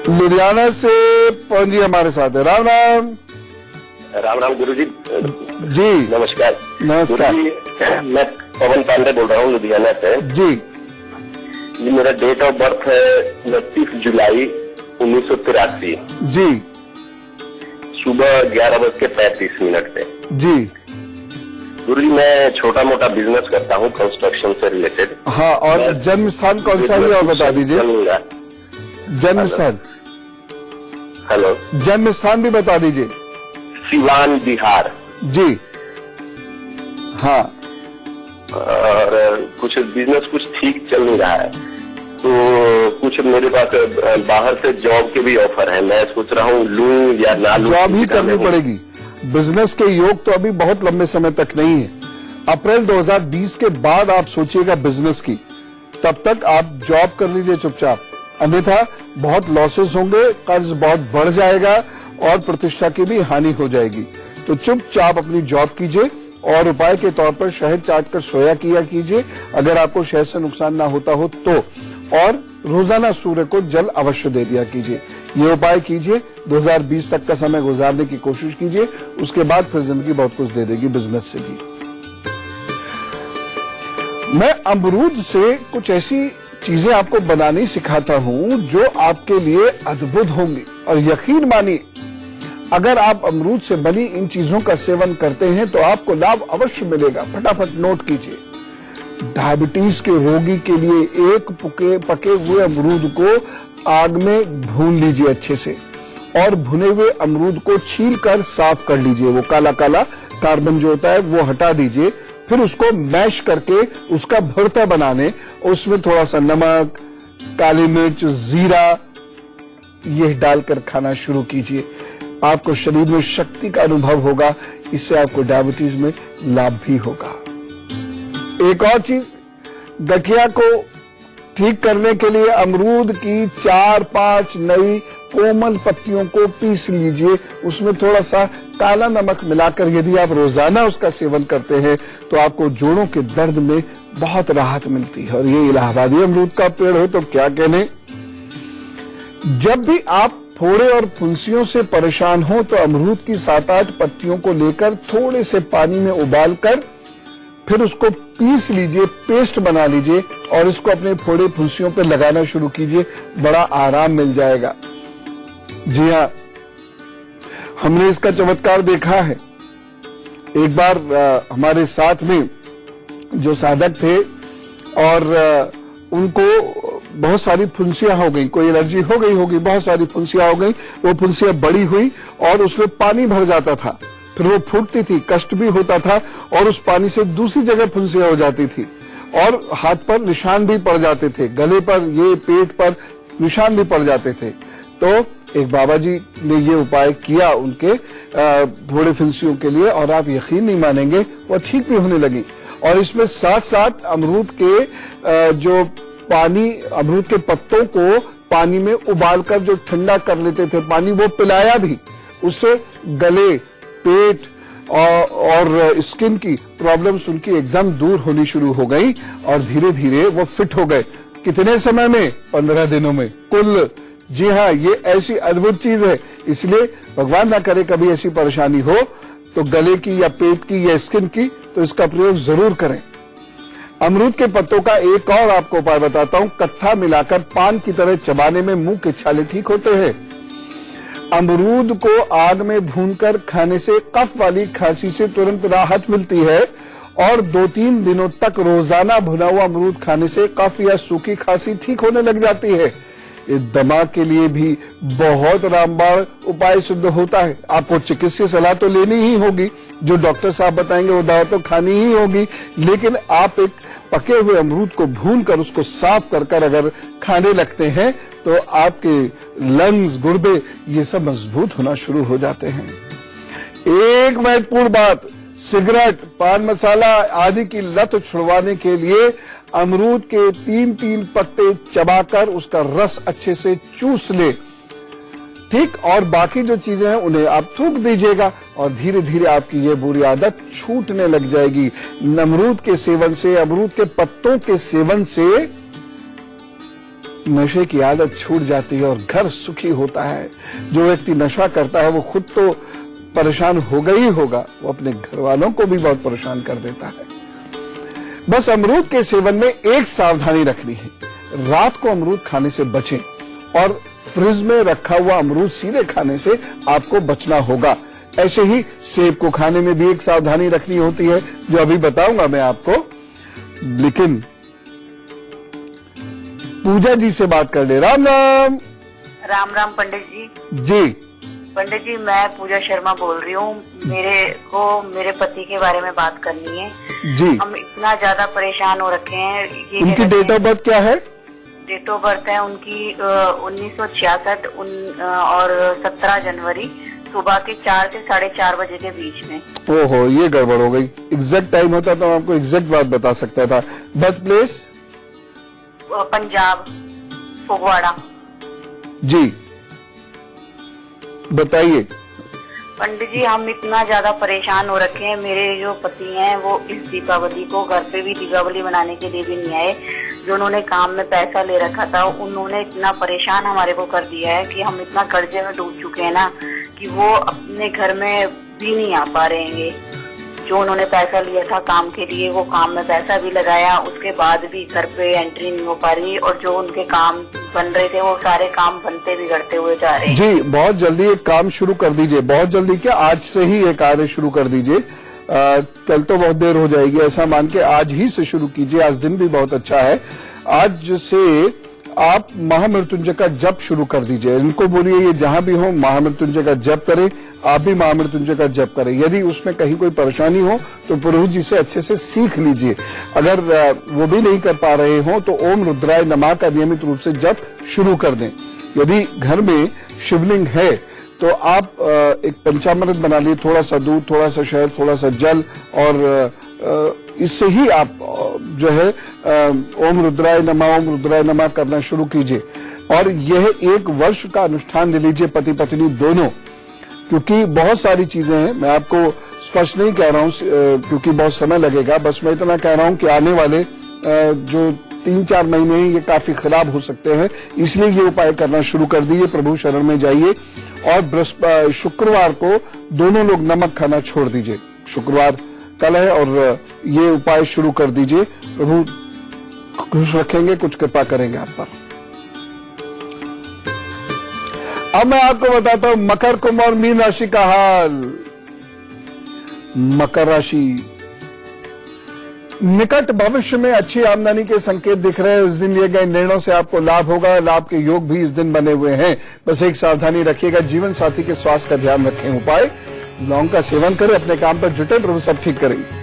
लुधियाना से पवन जी हमारे साथ है। राम राम। राम राम गुरुजी। जी नमस्कार। नमस्कार। मैं पवन पांडे बोल रहा हूँ लुधियाना से। जी, ये मेरा डेट ऑफ बर्थ है 29 जुलाई 1983। जी, सुबह 11:35 पे। जी। गुरुजी, मैं छोटा मोटा बिजनेस करता हूँ कंस्ट्रक्शन से रिलेटेड। हाँ, और जन्म स्थान कौन सा है और बता दीजिए। जन्म स्थान, हेलो, जन्म स्थान भी बता दीजिए। सिवान, बिहार। जी हाँ। और कुछ बिजनेस कुछ ठीक चल नहीं रहा है, तो कुछ मेरे पास बाहर से जॉब के भी ऑफर है। मैं सोच रहा हूँ लूं या ना लूं। जॉब ही करनी पड़ेगी। बिजनेस के योग तो अभी बहुत लंबे समय तक नहीं है। अप्रैल 2020 के बाद आप सोचिएगा बिजनेस की, तब तक आप जॉब कर लीजिए चुपचाप, अन्यथा बहुत लॉसेस होंगे, कर्ज बहुत बढ़ जाएगा और प्रतिष्ठा की भी हानि हो जाएगी। तो चुपचाप अपनी जॉब कीजिए और उपाय के तौर पर शहद चाट कर सोया किया कीजिए, अगर आपको शहद से नुकसान ना होता हो तो। और रोजाना सूर्य को जल अवश्य दे दिया कीजिए। ये उपाय कीजिए। 2020 तक का समय गुजारने की कोशिश कीजिए, उसके बाद फिर जिंदगी बहुत कुछ दे देगी बिजनेस से भी। मैं अमरूद से कुछ ऐसी चीजें आपको बनानी सिखाता हूं जो आपके लिए अद्भुत होंगी, और यकीन मानिए अगर आप अमरूद से बनी इन चीजों का सेवन करते हैं तो आपको लाभ अवश्य मिलेगा। फटाफट नोट कीजिए। डायबिटीज के रोगी के लिए एक पके हुए अमरूद को आग में भून लीजिए अच्छे से, और भुने हुए अमरूद को छील कर साफ कर लीजिए। वो काला काला कार्बन जो होता है वो हटा दीजिए। फिर उसको मैश करके उसका भरता बनाने, उसमें थोड़ा सा नमक, काली मिर्च, जीरा ये डालकर खाना शुरू कीजिए। आपको शरीर में शक्ति का अनुभव होगा, इससे आपको डायबिटीज में लाभ भी होगा। एक और चीज, गठिया को ठीक करने के लिए अमरूद की 4-5 नई कोमल पत्तियों को पीस लीजिए। उसमें थोड़ा सा काला नमक मिलाकर यदि आप रोजाना उसका सेवन करते हैं तो आपको जोड़ों के दर्द में बहुत राहत मिलती है। और ये इलाहाबादी अमरूद का पेड़ हो तो क्या कहने। जब भी आप फोड़े और फुंसियों से परेशान हो तो अमरूद की 7-8 पत्तियों को लेकर थोड़े से पानी में उबालकर फिर उसको पीस लीजिए, पेस्ट बना लीजिए और इसको अपने फोड़े फुंसियों पे लगाना शुरू कीजिए। बड़ा आराम मिल जाएगा। जी हाँ, हमने इसका चमत्कार देखा है। एक बार हमारे साथ में जो साधक थे और उनको बहुत सारी फुंसियां हो गई, कोई एलर्जी हो गई होगी, बहुत सारी फुंसियां हो गई, वो फुंसियां बड़ी हुई और उसमें पानी भर जाता था, फिर वो फूटती थी, कष्ट भी होता था और उस पानी से दूसरी जगह फुंसियां हो जाती थी और हाथ पर निशान भी पड़ जाते थे, गले पर, ये पेट पर निशान भी पड़ जाते थे। तो एक बाबा जी ने ये उपाय किया उनके फोड़े फुंसियों के लिए और आप यकीन नहीं मानेंगे वो ठीक भी होने लगी। और इसमें साथ साथ अमरूद के जो पानी, अमरूद के पत्तों को पानी में उबालकर जो ठंडा कर लेते थे पानी, वो पिलाया भी, उससे गले, पेट और स्किन की प्रॉब्लम्स उनकी एकदम दूर होनी शुरू हो गई और धीरे धीरे वो फिट हो गए। कितने समय में? 15 दिनों में कुल। जी हाँ, ये ऐसी अद्भुत चीज है, इसलिए भगवान ना करे कभी ऐसी परेशानी हो तो गले की या पेट की या स्किन की, तो इसका प्रयोग जरूर करें। अमरूद के पत्तों का एक और आपको उपाय बताता हूं, कत्था मिलाकर पान की तरह चबाने में मुंह के छाले ठीक होते हैं। अमरूद को आग में भूनकर खाने से कफ वाली खांसी से तुरंत राहत मिलती है और 2-3 दिनों तक रोजाना भुना हुआ अमरूद खाने से कफ या सूखी खांसी ठीक होने लग जाती है। ये दमा के लिए भी बहुत रामबाण उपाय सिद्ध होता है। आपको चिकित्सीय सलाह तो लेनी ही होगी, जो डॉक्टर साहब बताएंगे वो दवा तो खानी ही होगी, लेकिन आप एक पके हुए अमरूद को भूनकर उसको साफ कर अगर खाने लगते हैं तो आपके लंग्स, गुर्दे, ये सब मजबूत होना शुरू हो जाते हैं। एक महत्वपूर्ण बात, सिगरेट, पान मसाला आदि की लत छुड़वाने के लिए अमरूद के 3-3 पत्ते चबाकर उसका रस अच्छे से चूस ले, ठीक, और बाकी जो चीजें हैं उन्हें आप थूक दीजिएगा और धीरे धीरे आपकी ये बुरी आदत छूटने लग जाएगी। अमरूद के सेवन से, अमरूद के पत्तों के सेवन से नशे की आदत छूट जाती है और घर सुखी होता है। जो व्यक्ति नशा करता है वो खुद तो परेशान होगा ही होगा, वो अपने घर वालों को भी बहुत परेशान कर देता है। बस अमरूद के सेवन में एक सावधानी रखनी है, रात को अमरूद खाने से बचें और फ्रिज में रखा हुआ अमरूद सीधे खाने से आपको बचना होगा। ऐसे ही सेब को खाने में भी एक सावधानी रखनी होती है, जो अभी बताऊंगा मैं आपको। लेकिन पूजा जी से बात कर ले। राम राम। राम राम पंडित जी। जी पंडित जी, मैं पूजा शर्मा बोल रही हूँ। मेरे को मेरे पति के बारे में बात करनी है जी। हम इतना ज्यादा परेशान हो रखे हैं। उनकी डेट ऑफ बर्थ क्या है? डेट ऑफ बर्थ है उनकी 1966 और 17 जनवरी सुबह के 4 से 4:30 बजे के बीच में। ओहो, ये गड़बड़ हो गई। एग्जैक्ट टाइम होता तो आपको एग्जैक्ट बात बता सकता था। Birth place? पंजाब, फगवाड़ा। जी बताइए। पंडित जी, हम इतना ज्यादा परेशान हो रखे हैं। मेरे जो पति हैं वो इस दीपावली को घर पे भी दीपावली मनाने के लिए भी नहीं आए। जो उन्होंने काम में पैसा ले रखा था, उन्होंने इतना परेशान हमारे को कर दिया है कि हम इतना कर्जे में डूब चुके हैं ना कि वो अपने घर में भी नहीं आ पा रहे हैं। जो उन्होंने पैसा लिया था काम के लिए, वो काम में पैसा भी लगाया, उसके बाद भी घर पे एंट्री नहीं हो पा रही और जो उनके काम बन रहे थे वो सारे काम बनते बिगड़ते हुए जा रहे हैं। जी, बहुत जल्दी एक काम शुरू कर दीजिए। बहुत जल्दी क्या, आज से ही ये कार्य शुरू कर दीजिए। कल तो बहुत देर हो जाएगी, ऐसा मान के आज ही से शुरू कीजिए। आज दिन भी बहुत अच्छा है। आज से आप महामृत्युंजय का जप शुरू कर दीजिए। इनको बोलिए ये जहां भी हो महामृत्युंजय का जप करें, आप भी महामृत्युंजय का जप करें। यदि उसमें कहीं कोई परेशानी हो तो पुरोहित जी से अच्छे से सीख लीजिए। अगर वो भी नहीं कर पा रहे हो तो ओम रुद्राय नमः का नियमित रूप से जप शुरू कर दें। यदि घर में शिवलिंग है तो आप एक पंचामृत बना लिए, थोड़ा सा दूध, थोड़ा सा शहद, थोड़ा सा जल, और इससे ही आप जो है ओम रुद्राय नमः करना शुरू कीजिए। और यह 1 वर्ष का अनुष्ठान ले लीजिए, पति पत्नी दोनों, क्योंकि बहुत सारी चीजें हैं। मैं आपको स्पष्ट नहीं कह रहा हूं क्योंकि बहुत समय लगेगा। बस मैं इतना कह रहा हूं कि आने वाले जो 3-4 महीने ये काफी खराब हो सकते हैं, इसलिए ये उपाय करना शुरू कर दीजिए। प्रभु शरण में जाइए और शुक्रवार को दोनों लोग नमक खाना छोड़ दीजिए। शुक्रवार कल है और ये उपाय शुरू कर दीजिए। प्रभु खुश रखेंगे, कुछ कृपा करेंगे आप पर। अब मैं आपको बताता हूं मकर, कुंभ और मीन राशि का हाल। मकर राशि, निकट भविष्य में अच्छी आमदनी के संकेत दिख रहे हैं। इस दिन लिए गए निर्णयों से आपको लाभ होगा। लाभ के योग भी इस दिन बने हुए हैं। बस एक सावधानी रखिएगा, जीवन साथी के स्वास्थ्य का ध्यान रखें। उपाय, लौंग का सेवन करें, अपने काम पर जुटे, प्रभु सब ठीक करेंगे।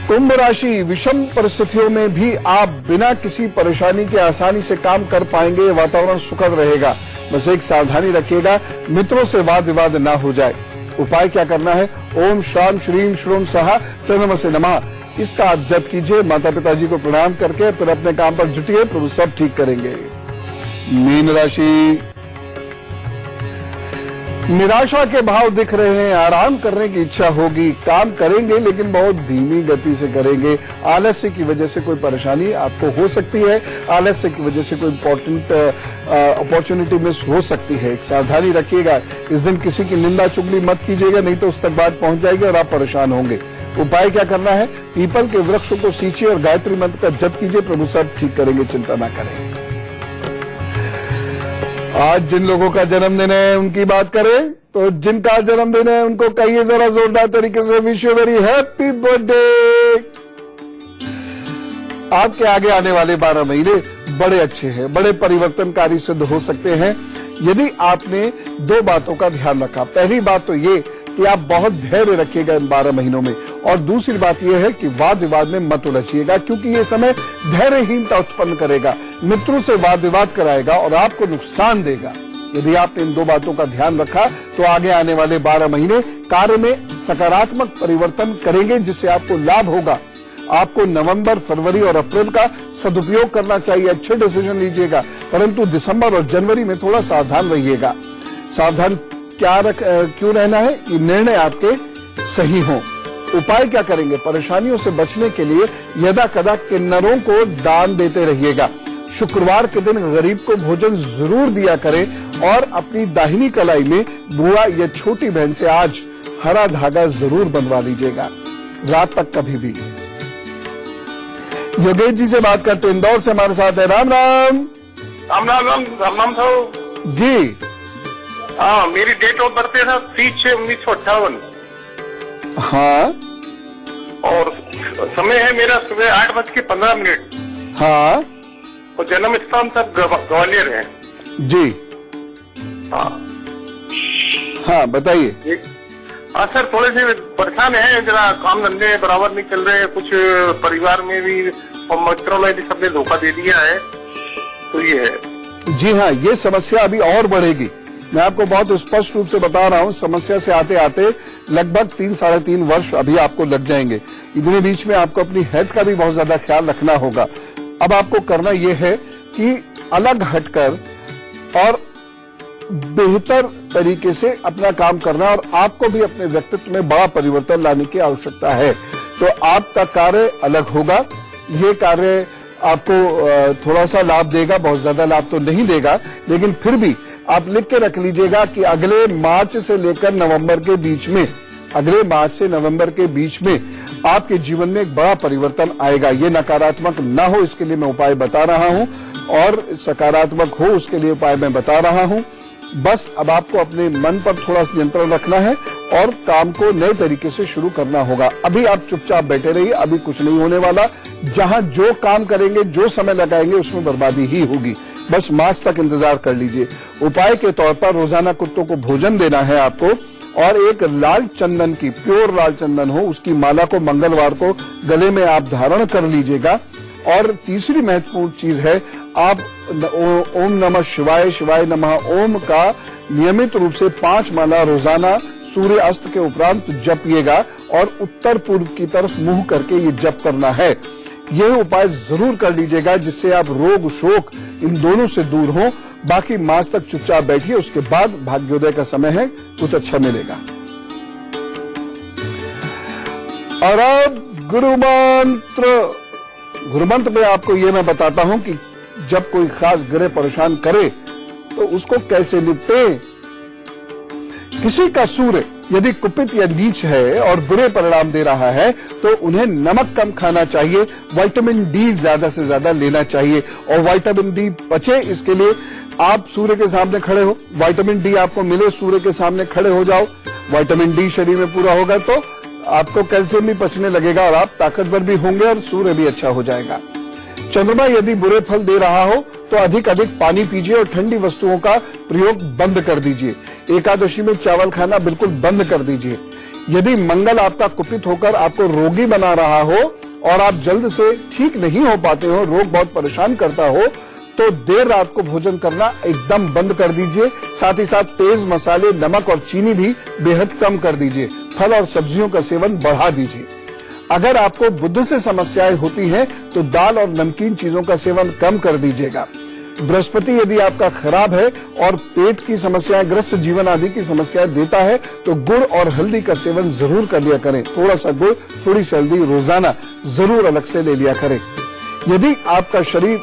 कुंभ राशि, विषम परिस्थितियों में भी आप बिना किसी परेशानी के आसानी से काम कर पाएंगे। वातावरण सुखद रहेगा। बस एक सावधानी रखिएगा, मित्रों से वाद विवाद ना हो जाए। उपाय क्या करना है? ओम श्राम श्रीम श्रोम सहा चंद्रमसे नमः, इसका आप जप कीजिए। माता पिताजी को प्रणाम करके फिर अपने काम पर जुटिए, प्रभु सब ठीक करेंगे। मीन राशि, निराशा के भाव दिख रहे हैं। आराम करने की इच्छा होगी। काम करेंगे लेकिन बहुत धीमी गति से करेंगे। आलस्य की वजह से कोई परेशानी आपको हो सकती है। आलस्य की वजह से कोई इंपॉर्टेंट अपॉर्चुनिटी मिस हो सकती है। एक सावधानी रखिएगा, इस दिन किसी की निंदा चुगली मत कीजिएगा, नहीं तो उस तक बात पहुंच जाएगी और आप परेशान होंगे। उपाय क्या करना है? पीपल के वृक्ष को सींचिए और गायत्री मंत्र का जप कीजिए, प्रभु सब ठीक करेंगे, चिंता ना करें। आज जिन लोगों का जन्मदिन है उनकी बात करें तो जिनका जन्मदिन है उनको कहिए जरा जोरदार तरीके से, wish you very happy birthday. आपके आगे आने वाले 12 महीने बड़े अच्छे हैं, बड़े परिवर्तनकारी सिद्ध हो सकते हैं यदि आपने 2 बातों का ध्यान रखा। पहली बात तो ये कि आप बहुत धैर्य रखिएगा इन 12 महीनों में, और दूसरी बात यह है कि वाद विवाद में मत उलझिएगा, क्योंकि ये समय धैर्यहीनता उत्पन्न करेगा, मित्रों से वाद विवाद कराएगा और आपको नुकसान देगा। यदि आपने इन 2 बातों का ध्यान रखा तो आगे आने वाले 12 महीने कार्य में सकारात्मक परिवर्तन करेंगे, जिससे आपको लाभ होगा। आपको नवंबर, फरवरी और अप्रैल का सदुपयोग करना चाहिए। अच्छे डिसीजन लीजिएगा, परंतु दिसंबर और जनवरी में थोड़ा सावधान रहिएगा। सावधान क्यों रहना है? कि निर्णय आपके सही हों। उपाय क्या करेंगे? परेशानियों से बचने के लिए यदा कदा किन्नरों को दान देते रहिएगा। शुक्रवार के दिन गरीब को भोजन जरूर दिया करें और अपनी दाहिनी कलाई में बुआ या छोटी बहन से आज हरा धागा जरूर बनवा लीजिएगा, रात तक कभी भी। योगेश जी से बात करते, इंदौर से हमारे साथ है। राम राम। राम राम राम राम राम साहब जी। हाँ, मेरी डेट ऑफ बर्थ है सर 30/6/1958। हाँ। और समय है मेरा सुबह 8:15। हाँ। और जन्म स्थान सर ग्वालियर है। जी। हाँ हाँ, बताइए। हाँ सर, थोड़े से परेशान है, जरा काम धंधे बराबर नहीं चल रहे, कुछ परिवार में भी और मित्रों में भी सबने धोखा दे दिया है, तो ये है। जी हाँ, ये समस्या अभी और बढ़ेगी। मैं आपको बहुत स्पष्ट रूप से बता रहा हूँ, समस्या से आते आते लगभग 3-3.5 वर्ष अभी आपको लग जाएंगे। इतने बीच में आपको अपनी हेल्थ का भी बहुत ज्यादा ख्याल रखना होगा। अब आपको करना यह है कि अलग हटकर और बेहतर तरीके से अपना काम करना, और आपको भी अपने व्यक्तित्व में बड़ा परिवर्तन लाने की आवश्यकता है। तो आपका कार्य अलग होगा। ये कार्य आपको थोड़ा सा लाभ देगा, बहुत ज्यादा लाभ तो नहीं देगा, लेकिन फिर भी आप लिख के रख लीजिएगा कि अगले मार्च से लेकर नवंबर के बीच में, अगले मार्च से नवंबर के बीच में आपके जीवन में एक बड़ा परिवर्तन आएगा। ये नकारात्मक ना हो इसके लिए मैं उपाय बता रहा हूं, और सकारात्मक हो उसके लिए उपाय मैं बता रहा हूं। बस अब आपको अपने मन पर थोड़ा नियंत्रण रखना है और काम को नए तरीके से शुरू करना होगा। अभी आप चुपचाप बैठे रहिए, अभी कुछ नहीं होने वाला। जहां जो काम करेंगे, जो समय लगाएंगे, उसमें बर्बादी ही होगी। बस मार्च तक इंतजार कर लीजिए। उपाय के तौर पर रोजाना कुत्तों को भोजन देना है आपको, और एक लाल चंदन की, प्योर लाल चंदन हो, उसकी माला को मंगलवार को गले में आप धारण कर लीजिएगा। और तीसरी महत्वपूर्ण चीज है, आप ओम नमः शिवाय, शिवाय नमः ओम का नियमित रूप से 5 माला रोजाना सूर्य अस्त के उपरांत जपिएगा, और उत्तर पूर्व की तरफ मुंह करके ये जप करना है। यह उपाय जरूर कर लीजिएगा, जिससे आप रोग शोक इन दोनों से दूर हो। बाकी मार्च तक चुपचाप बैठिए, उसके बाद भाग्योदय का समय है, कुछ अच्छा मिलेगा। और अब गुरु मंत्र में आपको ये मैं बताता हूं कि जब कोई खास ग्रह परेशान करे तो उसको कैसे निपटे। किसी का सूर्य यदि कुपित या नीच है और बुरे परिणाम दे रहा है तो उन्हें नमक कम खाना चाहिए, विटामिन डी ज्यादा से ज्यादा लेना चाहिए। और विटामिन डी बचे, इसके लिए आप सूर्य के सामने खड़े हो, विटामिन डी आपको मिले, सूर्य के सामने खड़े हो जाओ। विटामिन डी शरीर में पूरा होगा तो आपको कैल्शियम भी पचने लगेगा और आप ताकतवर भी होंगे और सूर्य भी अच्छा हो जाएगा। चंद्रमा यदि बुरे फल दे रहा हो तो अधिक पानी पीजिए और ठंडी वस्तुओं का प्रयोग बंद कर दीजिए। एकादशी में चावल खाना बिल्कुल बंद कर दीजिए। यदि मंगल आपका कुपित होकर आपको रोगी बना रहा हो और आप जल्द से ठीक नहीं हो पाते हो, रोग बहुत परेशान करता हो, तो देर रात को भोजन करना एकदम बंद कर दीजिए। साथ ही साथ तेज मसाले, नमक और चीनी भी बेहद कम कर दीजिए। फल और सब्जियों का सेवन बढ़ा दीजिए। अगर आपको बुद्ध से समस्याएं होती हैं तो दाल और नमकीन चीजों का सेवन कम कर दीजिएगा। बृहस्पति यदि आपका खराब है और पेट की समस्याएं, ग्रस्त जीवन आदि की समस्याएं देता है तो गुड़ और हल्दी का सेवन जरूर कर लिया करें। थोड़ा सा गुड़, थोड़ी सी हल्दी रोजाना जरूर अलग से ले लिया करें। यदि आपका शरीर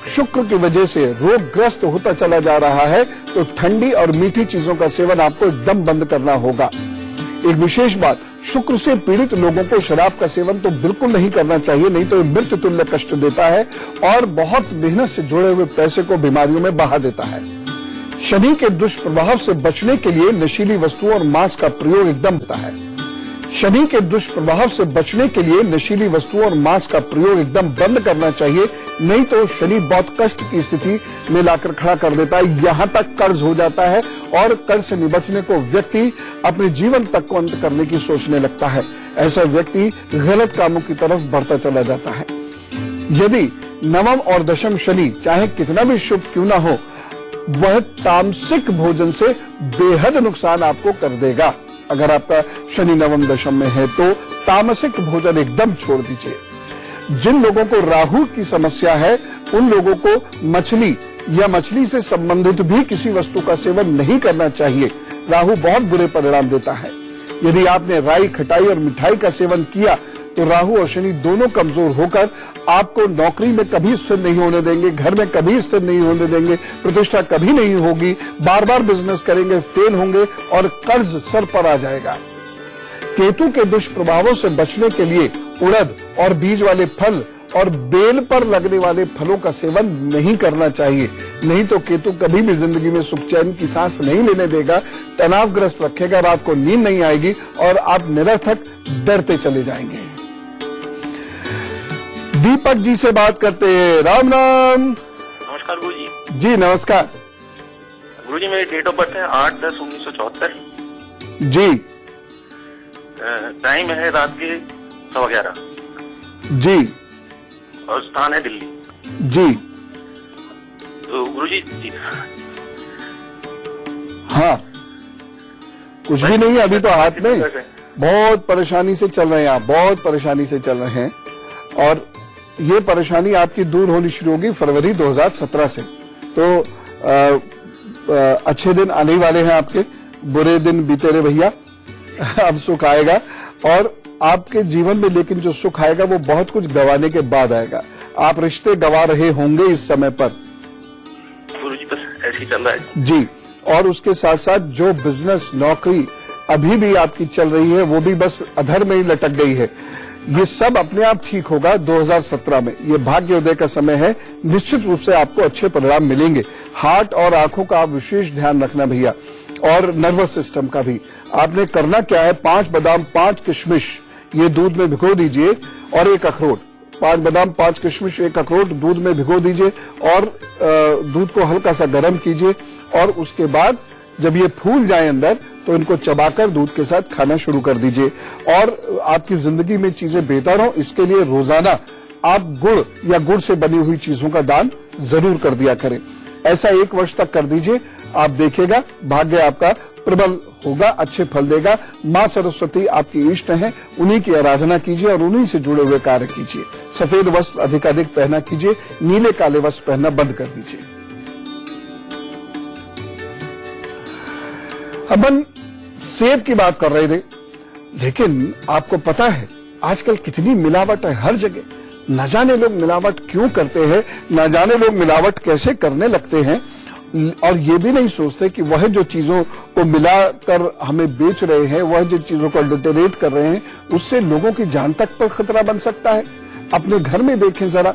शुक्र की वजह से रोगग्रस्त होता चला जा रहा है तो ठंडी और मीठी चीजों का सेवन आपको एकदम बंद करना होगा। एक विशेष बात, शुक्र से पीड़ित लोगों को शराब का सेवन तो बिल्कुल नहीं करना चाहिए, नहीं तो मृत्यु तुल्य कष्ट देता है और बहुत मेहनत से जुड़े हुए पैसे को बीमारियों में बहा देता है। शनि के दुष्प्रभाव से बचने के लिए नशीली वस्तुओं और मांस का प्रयोग एकदम होता है। शनि के दुष्प्रभाव से बचने के लिए नशीली वस्तुओं और मांस का प्रयोग एकदम बंद करना चाहिए, नहीं तो शनि बहुत कष्ट की स्थिति में लाकर खड़ा कर देता है। यहाँ तक कर्ज हो जाता है और कर्ज से निबचने को व्यक्ति अपने जीवन तक को अंत करने की सोचने लगता है। ऐसा व्यक्ति गलत कामों की तरफ बढ़ता चला जाता है। यदि नवम और दशम शनि चाहे कितना भी शुभ क्यों ना हो, वह तामसिक भोजन से बेहद नुकसान आपको कर देगा। अगर आपका शनि नवम दशम में है तो तामसिक भोजन एकदम छोड़ दीजिए। जिन लोगों को राहु की समस्या है उन लोगों को मछली या मछली से संबंधित भी किसी वस्तु का सेवन नहीं करना चाहिए। राहु बहुत बुरे परिणाम देता है। यदि आपने राई, खटाई और मिठाई का सेवन किया तो राहु और शनि दोनों कमजोर होकर आपको नौकरी में कभी स्थिर नहीं होने देंगे, घर में कभी स्थिर नहीं होने देंगे, प्रतिष्ठा कभी नहीं होगी, बार बार बिजनेस करेंगे, फेल होंगे और कर्ज सर पर आ जाएगा। केतु के दुष्प्रभावों से बचने के लिए उड़द और बीज वाले फल और बेल पर लगने वाले फलों का सेवन नहीं करना चाहिए, नहीं तो केतु कभी भी जिंदगी में सुख चैन की सांस नहीं लेने देगा, तनावग्रस्त रखेगा, रात को नींद नहीं आएगी और आप निरर्थक डरते चले जाएंगे। दीपक जी से बात करते हैं। राम राम। नमस्कार गुरु जी। जी नमस्कार गुरु जी, मेरी डेट ऑफ बर्थ है 8/10/1974। जी। टाइम है रात के 11:15 जी। और स्थान है दिल्ली। जी। तो गुरु जी हाँ, कुछ भी नहीं है अभी तो हाथ में। बहुत परेशानी से चल रहे हैं आप, बहुत परेशानी से चल रहे हैं और ये परेशानी आपकी दूर होनी शुरू होगी फरवरी 2017 से। तो अच्छे दिन आने वाले हैं आपके, बुरे दिन बीते रहे भैया। अब सुख आएगा और आपके जीवन में, लेकिन जो सुख आएगा वो बहुत कुछ गंवाने के बाद आएगा। आप रिश्ते गंवा रहे होंगे इस समय पर गुरुजी, बस ऐसे ही चल रहा है जी। और उसके साथ साथ जो बिजनेस, नौकरी अभी भी आपकी चल रही है वो भी बस अधर में ही लटक गई है। ये सब अपने आप ठीक होगा 2017 में। ये भाग्योदय का समय है, निश्चित रूप से आपको अच्छे परिणाम मिलेंगे। हार्ट और आंखों का आप विशेष ध्यान रखना भैया, और नर्वस सिस्टम का भी। आपने करना क्या है, 5 बादाम 5 किशमिश ये दूध में भिगो दीजिए और 1 अखरोट। 5 बादाम 5 किशमिश 1 अखरोट दूध में भिगो दीजिए और दूध को हल्का सा गर्म कीजिए और उसके बाद जब ये फूल जाए अंदर तो इनको चबाकर दूध के साथ खाना शुरू कर दीजिए। और आपकी जिंदगी में चीजें बेहतर हो, इसके लिए रोजाना आप गुड़ या गुड़ से बनी हुई चीजों का दान जरूर कर दिया करें। ऐसा 1 वर्ष तक कर दीजिए, आप देखिएगा भाग्य आपका प्रबल होगा, अच्छे फल देगा। मां सरस्वती आपकी इष्ट हैं, उन्हीं की आराधना कीजिए और उन्हीं से जुड़े हुए कार्य कीजिए। सफेद वस्त्र अधिकाधिक पहना कीजिए, नीले काले वस्त्र पहनना बंद कर दीजिए। अपन सेब की बात कर रहे थे, लेकिन आपको पता है आजकल कितनी मिलावट है हर जगह। न जाने लोग मिलावट क्यों करते हैं, न जाने लोग मिलावट कैसे करने लगते हैं, और ये भी नहीं सोचते कि वह जो चीजों को मिलाकर हमें बेच रहे हैं, वह जो चीजों को अडल्टरेट कर रहे हैं, उससे लोगों की जान तक पर खतरा बन सकता है। अपने घर में देखें जरा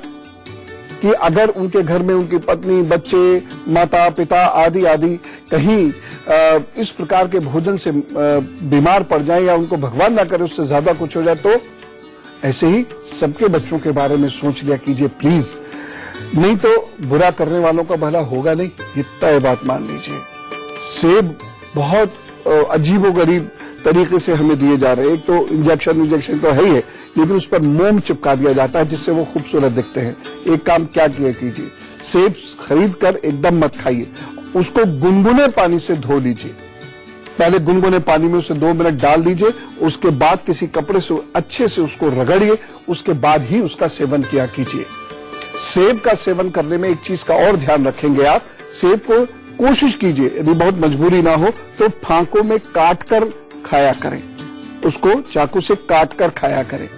कि अगर उनके घर में उनकी पत्नी, बच्चे, माता पिता आदि आदि कहीं इस प्रकार के भोजन से बीमार पड़ जाएं या उनको भगवान ना करे उससे ज्यादा कुछ हो जाए, तो ऐसे ही सबके बच्चों के बारे में सोच लिया कीजिए प्लीज, नहीं तो बुरा करने वालों का भला होगा नहीं, ये तय बात मान लीजिए। सेब बहुत अजीबोगरीब तरीके से हमें दिए जा रहे हैं। एक तो इंजेक्शन तो है ही है, लेकिन उस पर मोम चिपका दिया जाता है जिससे वो खूबसूरत दिखते हैं। एक काम क्या किया कीजिए, सेब खरीद कर एकदम मत खाइए, उसको गुनगुने पानी से धो लीजिए। पहले गुनगुने पानी में उसे 2 मिनट डाल दीजिए, उसके बाद किसी कपड़े से अच्छे से उसको रगड़िए, उसके बाद ही उसका सेवन किया कीजिए। सेब का सेवन करने में एक चीज का और ध्यान रखेंगे आप, सेब को कोशिश कीजिए यदि बहुत मजबूरी ना हो तो फांकों में काट कर खाया करें, उसको चाकू से काट कर खाया करें।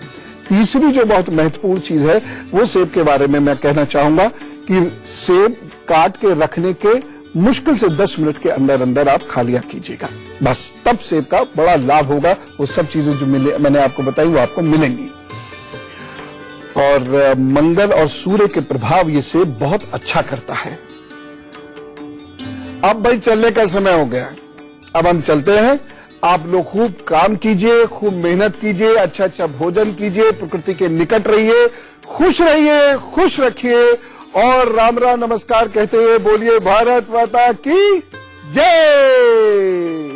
तीसरी जो बहुत महत्वपूर्ण चीज है वो सेब के बारे में मैं कहना चाहूंगा कि सेब काट के रखने के मुश्किल से 10 मिनट के अंदर अंदर आप खा लिया कीजिएगा, बस तब सेब का बड़ा लाभ होगा। वो सब चीजें जो मैंने आपको बताई वो आपको मिलेंगी। और मंगल और सूर्य के प्रभाव ये सेब बहुत अच्छा करता है। अब भाई चलने का समय हो गया, अब हम चलते हैं। आप लोग खूब काम कीजिए, खूब मेहनत कीजिए, अच्छा अच्छा भोजन कीजिए, प्रकृति के निकट रहिए, खुश रहिए, खुश रखिए और राम राम नमस्कार कहते हुए बोलिए भारत माता की जय।